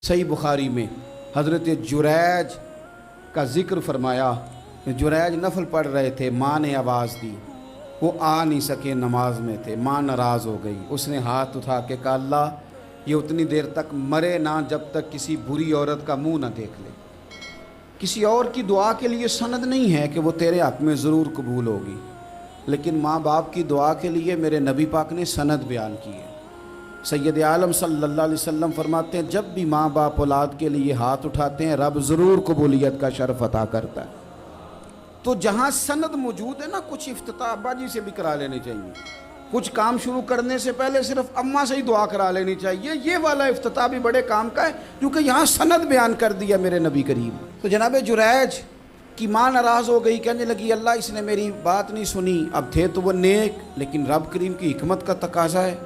सही बुखारी में हज़रत जुरैज का ज़िक्र फरमाया। जुरैज नफल पढ़ रहे थे, माँ ने आवाज़ दी, वो आ नहीं सके, नमाज में थे, माँ नाराज़ हो गई। उसने हाथ उठा के कहा, अल्लाह ये उतनी देर तक मरे ना जब तक किसी बुरी औरत का मुंह ना देख ले। किसी और की दुआ के लिए सनद नहीं है कि वो तेरे हक़ में ज़रूर कबूल होगी, लेकिन माँ बाप की दुआ के लिए मेरे नबी पाक ने सनद बयान की है। सैयद आलम सल्लल्लाहु अलैहि वसल्लम फरमाते हैं, जब भी माँ बाप औलाद के लिए हाथ उठाते हैं रब ज़रूर कबूलियत का शर्फ अता करता है। तो जहाँ सनद मौजूद है ना, कुछ इफ्तिताह अब्बा जी से भी करा लेनी चाहिए। कुछ काम शुरू करने से पहले सिर्फ अम्मा से ही दुआ करा लेनी चाहिए। ये वाला इफ्तिताह भी बड़े काम का है, क्योंकि यहाँ सनद बयान कर दिया मेरे नबी करीम। तो जनाब जुरैज की माँ नाराज़ हो गई, कहने लगी अल्लाह इसने मेरी बात नहीं सुनी। अब थे तो वो नेक, लेकिन रब करीम की हिकमत का तकाजा है,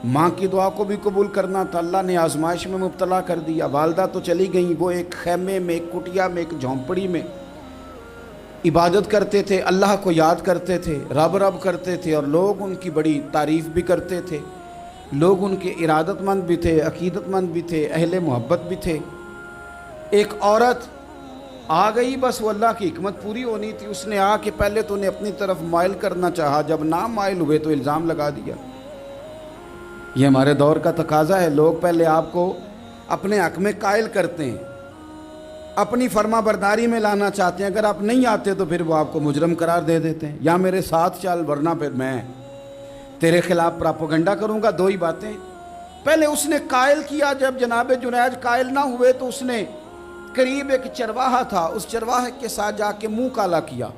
माँ की दुआ को भी कबूल करना था। अल्लाह ने आजमाइश में मुब्तला कर दिया। वालदा तो चली गई, वो एक खैमे में, एक कुटिया में, एक झोंपड़ी में इबादत करते थे, अल्लाह को याद करते थे, रब रब करते थे, और लोग उनकी बड़ी तारीफ़ भी करते थे। लोग उनके इरादतमंद भी थे, अकीदतमंद भी थे, अहले मोहब्बत भी थे। एक औरत आ गई, बस वो अल्लाह की हिकमत पूरी होनी थी। उसने आके पहले तो उन्हें अपनी तरफ माइल करना चाहा, जब ना माइल हुए तो इल्ज़ाम लगा दिया। ये हमारे दौर का तकाजा है, लोग पहले आपको अपने हक़ में कायल करते हैं, अपनी फर्मा बरदारी में लाना चाहते हैं। अगर आप नहीं आते तो फिर वो आपको मुजरम करार दे देते हैं, या मेरे साथ चल वरना फिर मैं तेरे खिलाफ प्रोपेगेंडा करूँगा। दो ही बातें। पहले उसने कायल किया, जब जनाब जुनैद कायल ना हुए तो उसने करीब एक चरवाहा था, उस चरवाहे के साथ जाके मुंह काला किया।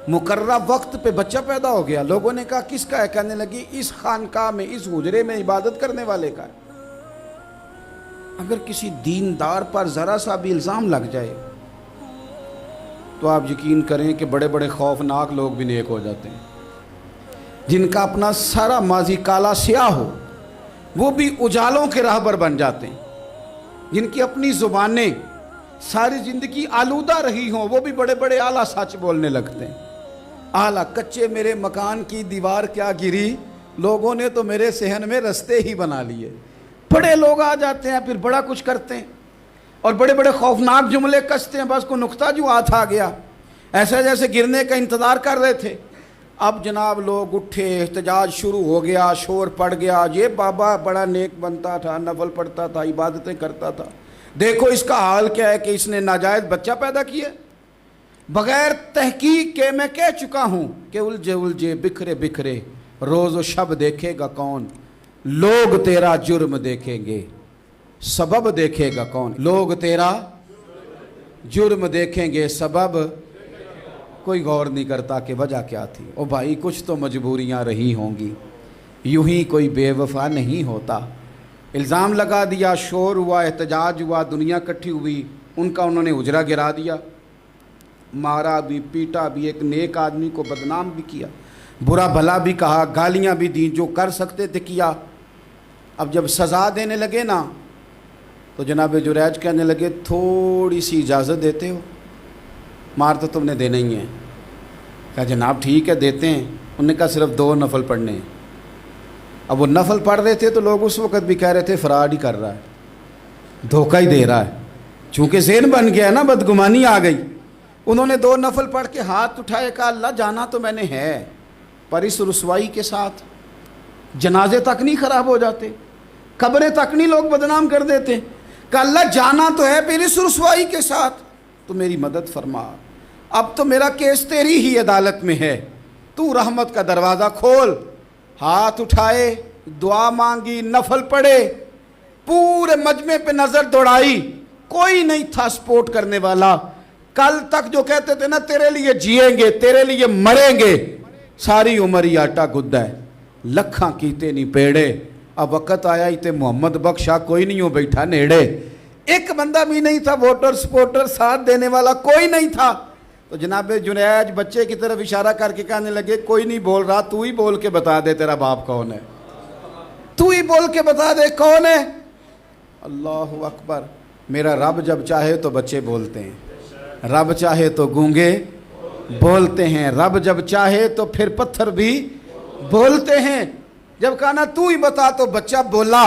मुकर्रा वक्त पे बच्चा पैदा हो गया। लोगों ने कहा किसका है? कहने लगी इस खानकाह में, इस हुजरे में इबादत करने वाले का है। अगर किसी दीनदार पर ज़रा सा भी इल्ज़ाम लग जाए तो आप यकीन करें कि बड़े बड़े खौफनाक लोग भी नेक हो जाते हैं। जिनका अपना सारा माजी काला स्याह हो वो भी उजालों के राहबर बन जाते हैं। जिनकी अपनी ज़ुबानें सारी ज़िंदगी आलूदा रही हों वो भी बड़े बड़े आला सच बोलने लगते हैं। आला कच्चे मेरे मकान की दीवार क्या गिरी, लोगों ने तो मेरे सहन में रस्ते ही बना लिए। बड़े लोग आ जाते हैं, फिर बड़ा कुछ करते हैं और बड़े बड़े खौफनाक जुमले कसते हैं। बस को नुक्ता जो हाथ आ गया, ऐसा जैसे गिरने का इंतज़ार कर रहे थे। अब जनाब लोग उठे, एहतजाज शुरू हो गया, शोर पड़ गया। ये बाबा बड़ा नेक बनता था, नफल पढ़ता था, इबादतें करता था, देखो इसका हाल क्या है कि इसने नाजायज़ बच्चा पैदा किया। बग़ैर तहकीक के मैं कह चुका हूँ कि उलझे उलझे बिखरे बिखरे रोज़ व शब देखेगा कौन, लोग तेरा जुर्म देखेंगे सबब देखेगा कौन। लोग तेरा जुर्म देखेंगे सबब कोई गौर नहीं करता कि वजह क्या थी। ओ भाई कुछ तो मजबूरियाँ रही होंगी, यूं ही कोई बेवफा नहीं होता। इल्ज़ाम लगा दिया, शोर हुआ, एहतजाज हुआ, दुनिया इकट्ठी हुई, उनका उन्होंने उजरा गिरा दिया, मारा भी, पीटा भी, एक नेक आदमी को बदनाम भी किया, बुरा भला भी कहा, गालियाँ भी दी, जो कर सकते थे किया। अब जब सज़ा देने लगे ना तो जनाब जुरैज कहने लगे थोड़ी सी इजाज़त देते हो, मार तो तुमने देना ही है। कहा जनाब ठीक है देते हैं। उन्होंने कहा सिर्फ 2 नफल पढ़ने हैं। अब वो नफल पढ़ रहे थे तो लोग उस वक़्त भी कह रहे थे फ़राड ही कर रहा है, धोखा ही दे रहा है। चूँकि ज़हन बन गया ना, बदगुमानी आ गई। उन्होंने 2 नफल पढ़ के हाथ उठाए, कहा अल्लाह जाना तो मैंने है, पर इस रुसवाई के साथ जनाजे तक नहीं ख़राब हो जाते, कब्रें तक नहीं लोग बदनाम कर देते। कहा अल्लाह जाना तो है, फिर इस रुसवाई के साथ तो मेरी मदद फरमा। अब तो मेरा केस तेरी ही अदालत में है, तू रहमत का दरवाज़ा खोल। हाथ उठाए, दुआ मांगी, नफल पढ़े, पूरे मजमे पे नज़र दौड़ाई, कोई नहीं था सपोर्ट करने वाला। कल तक जो कहते थे ना तेरे लिए जिएंगे, तेरे लिए मरेंगे, सारी उम्र ही आटा गुद्दा है, लखा कीते नहीं पेड़े। अब वक़्त आया ही ते मोहम्मद बख्शा कोई नहीं हो बैठा नेड़े। एक बंदा भी नहीं था, वोटर सपोर्टर साथ देने वाला कोई नहीं था। तो जनाब जुनैज बच्चे की तरफ इशारा करके कहने लगे कोई नहीं बोल रहा, तू ही बोल के बता दे तेरा बाप कौन है, तू ही बोल के बता दे कौन है। अल्लाहु अकबर। मेरा रब जब चाहे तो बच्चे बोलते हैं, रब चाहे तो गूंगे बोलते हैं, रब जब चाहे तो फिर पत्थर भी बोलते हैं। जब कहा ना तू ही बता तो बच्चा बोला।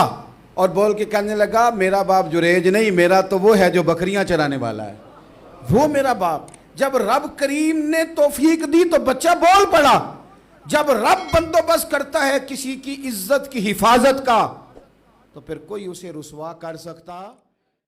اور بول کے کہنے لگا میرا باپ جریج نہیں، میرا تو وہ ہے جو بکریاں چرانے والا ہے، وہ میرا باپ۔ جب رب کریم نے توفیق دی تو بچہ بول پڑا۔ جب رب بندوبست کرتا ہے کسی کی عزت کی حفاظت کا تو پھر کوئی اسے رسوا کر سکتا